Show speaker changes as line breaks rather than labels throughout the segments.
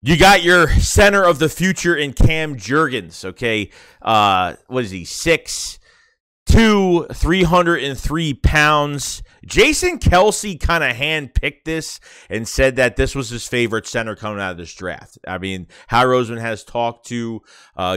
You got your center of the future in Cam Jurgens, okay? What is he, 6'2", 303 pounds. Jason Kelce kind of handpicked this and said that this was his favorite center coming out of this draft. I mean, Howie Roseman has talked to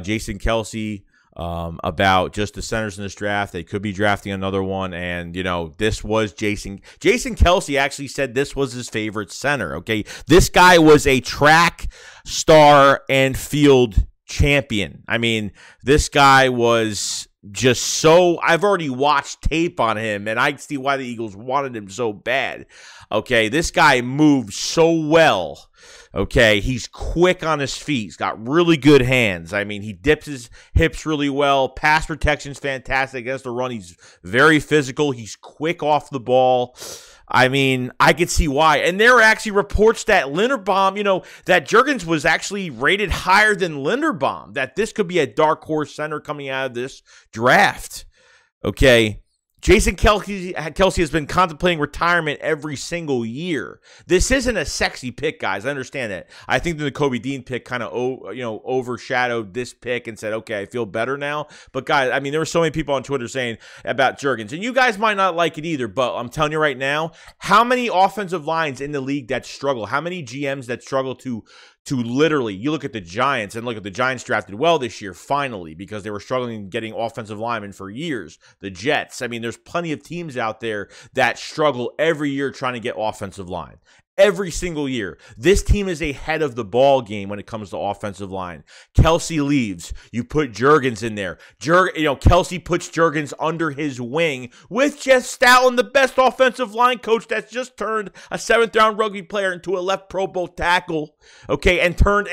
Jason Kelce about just the centers in this draft. They could be drafting another one, and, you know, this was Jason Kelce actually said this was his favorite center, okay? This guy was a track star and field champion. I mean, this guy was just so, I've already watched tape on him, and I see why the Eagles wanted him so bad. Okay, this guy moves so well. Okay, he's quick on his feet. He's got really good hands. I mean, he dips his hips really well. Pass protection's fantastic against the run. He's very physical. He's quick off the ball. I mean, I could see why. And there are actually reports that Linderbaum, you know, that Jurgens was actually rated higher than Linderbaum, that this could be a dark horse center coming out of this draft. Okay. Jason Kelce has been contemplating retirement every single year. This isn't a sexy pick, guys. I understand that. I think the Kobe Dean pick kind of, overshadowed this pick and said, okay, I feel better now. But, guys, I mean, there were so many people on Twitter saying about Jurgens, and you guys might not like it either, but I'm telling you right now, how many offensive lines in the league that struggle, how many GMs that struggle to literally, you look at the Giants, and look at the Giants drafted well this year, finally, because they were struggling getting offensive linemen for years. The Jets, I mean, there's plenty of teams out there that struggle every year trying to get offensive line. Every single year. This team is ahead of the ball game when it comes to offensive line. Kelce leaves. You put Jurgens in there. Kelce puts Jurgens under his wing with Jeff Stoutland, the best offensive line coach that's just turned a 7th-round rugby player into a left Pro Bowl tackle, okay, and turned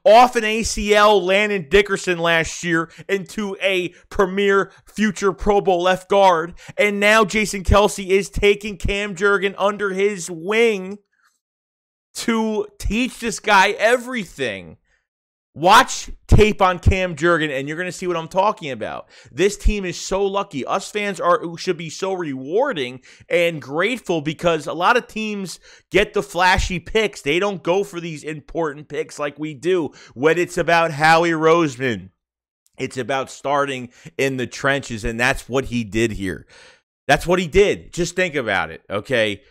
off an ACL Landon Dickerson last year into a premier future Pro Bowl left guard. And now Jason Kelce is taking Cam Jurgens under his wing to teach this guy everything. Watch tape on Cam Jurgens, and you're going to see what I'm talking about. This team is so lucky. Us fans should be so rewarding and grateful, because a lot of teams get the flashy picks. They don't go for these important picks like we do. When it's about Howie Roseman, it's about starting in the trenches, and that's what he did here. That's what he did. Just think about it, okay?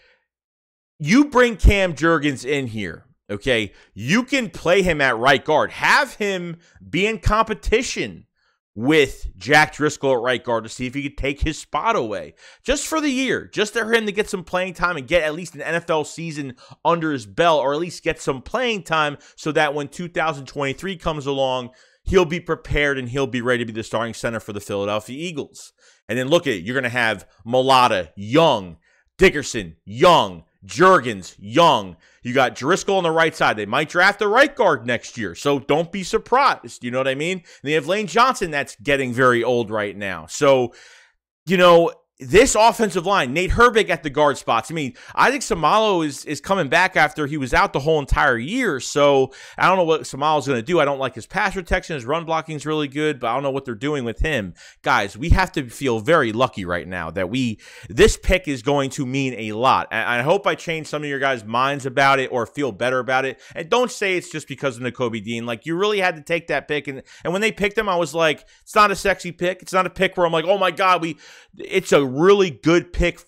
You bring Cam Jurgens in here, okay? You can play him at right guard. Have him be in competition with Jack Driscoll at right guard to see if he could take his spot away. Just for the year. Just for him to get some playing time and get at least an NFL season under his belt, or at least get some playing time so that when 2023 comes along, he'll be prepared and he'll be ready to be the starting center for the Philadelphia Eagles. And then look at it. You're going to have Mulata, young, Dickerson, young, Jurgens, young. You got Driscoll on the right side. They might draft a right guard next year, so don't be surprised. You know what I mean? And they have Lane Johnson that's getting very old right now. So, you know, this offensive line, Nate Herbig at the guard spots. I mean, I think Samalo is coming back after he was out the whole entire year. So I don't know what Samalo's going to do. I don't like his pass protection. His run blocking is really good, but I don't know what they're doing with him. Guys, we have to feel very lucky right now that this pick is going to mean a lot. And I hope I change some of your guys' minds about it or feel better about it. And don't say it's just because of Kobe Dean. Like, you really had to take that pick. And when they picked him, I was like, it's not a sexy pick. It's not a pick where I'm like, oh my God, it's a really good pick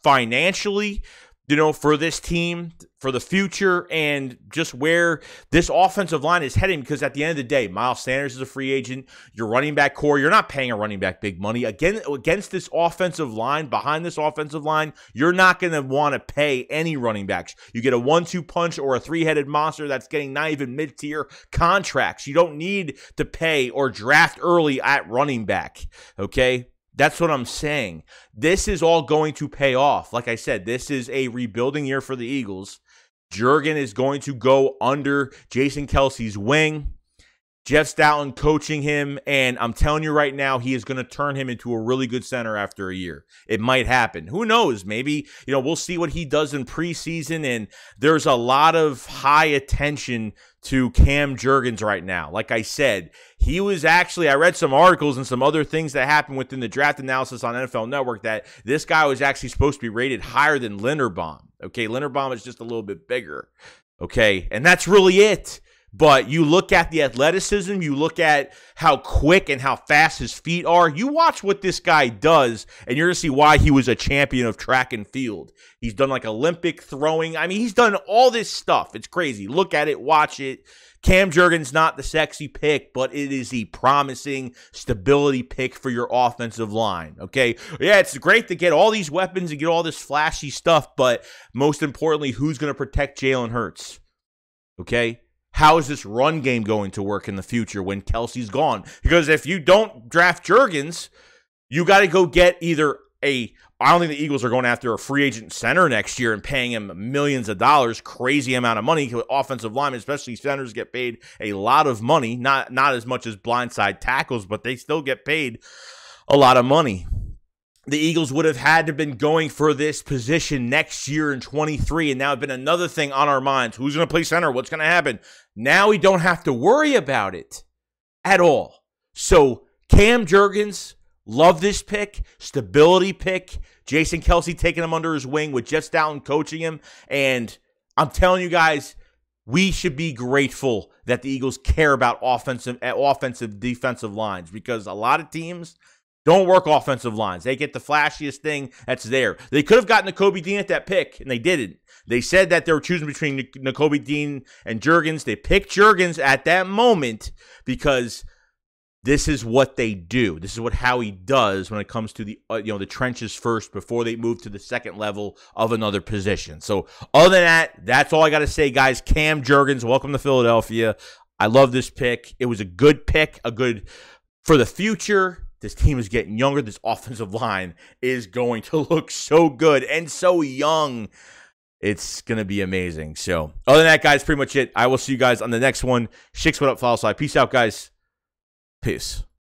financially, you know, for this team, for the future, and just where this offensive line is heading. Because at the end of the day, Miles Sanders is a free agent. Your running back core, you're not paying a running back big money. Against this offensive line, behind this offensive line, you're not going to want to pay any running backs. You get a 1-2 punch or a 3-headed monster that's getting not even mid-tier contracts. You don't need to pay or draft early at running back, okay? That's what I'm saying. This is all going to pay off. Like I said, this is a rebuilding year for the Eagles. Jurgens is going to go under Jason Kelce's wing. Jeff Stoutland coaching him, and I'm telling you right now, he is going to turn him into a really good center after a year. It might happen. Who knows? Maybe, you know, we'll see what he does in preseason, and there's a lot of high attention to Cam Jurgens right now. Like I said, he was actually, I read some articles and some other things that happened within the draft analysis on NFL Network that this guy was actually supposed to be rated higher than Linderbaum. Okay, Linderbaum is just a little bit bigger. Okay, and that's really it. But you look at the athleticism, you look at how quick and how fast his feet are. You watch what this guy does, and you're going to see why he was a champion of track and field. He's done like Olympic throwing. I mean, he's done all this stuff. It's crazy. Look at it, watch it. Cam Jurgens not the sexy pick, but it is a promising stability pick for your offensive line, okay? Yeah, it's great to get all these weapons and get all this flashy stuff, but most importantly, who's going to protect Jalen Hurts, okay? How is this run game going to work in the future when Kelce's gone? Because if you don't draft Jurgens, you got to go get either I don't think the Eagles are going after a free agent center next year and paying him millions of dollars, crazy amount of money. Offensive linemen, especially centers, get paid a lot of money. Not as much as blindside tackles, but they still get paid a lot of money. The Eagles would have had to have been going for this position next year in 23, and now it's been another thing on our minds. Who's going to play center? What's going to happen? Now we don't have to worry about it at all. So Cam Jurgens, love this pick, stability pick. Jason Kelce taking him under his wing with Jets down coaching him. And I'm telling you guys, we should be grateful that the Eagles care about offensive, defensive lines, because a lot of teams don't work offensive lines. They get the flashiest thing that's there. They could have gotten Nakobe Dean at that pick, and they didn't. They said that they were choosing between Nakobe Dean and Jurgens. They picked Jurgens at that moment because this is what they do. This is what Howie does when it comes to the the trenches first before they move to the second level of another position. So other than that, that's all I got to say, guys. Cam Jurgens, welcome to Philadelphia. I love this pick. It was a good pick, for the future. This team is getting younger. This offensive line is going to look so good and so young. It's going to be amazing. So other than that, guys, pretty much it. I will see you guys on the next one. SHAKESQUAD up, follow side. Peace out, guys. Peace.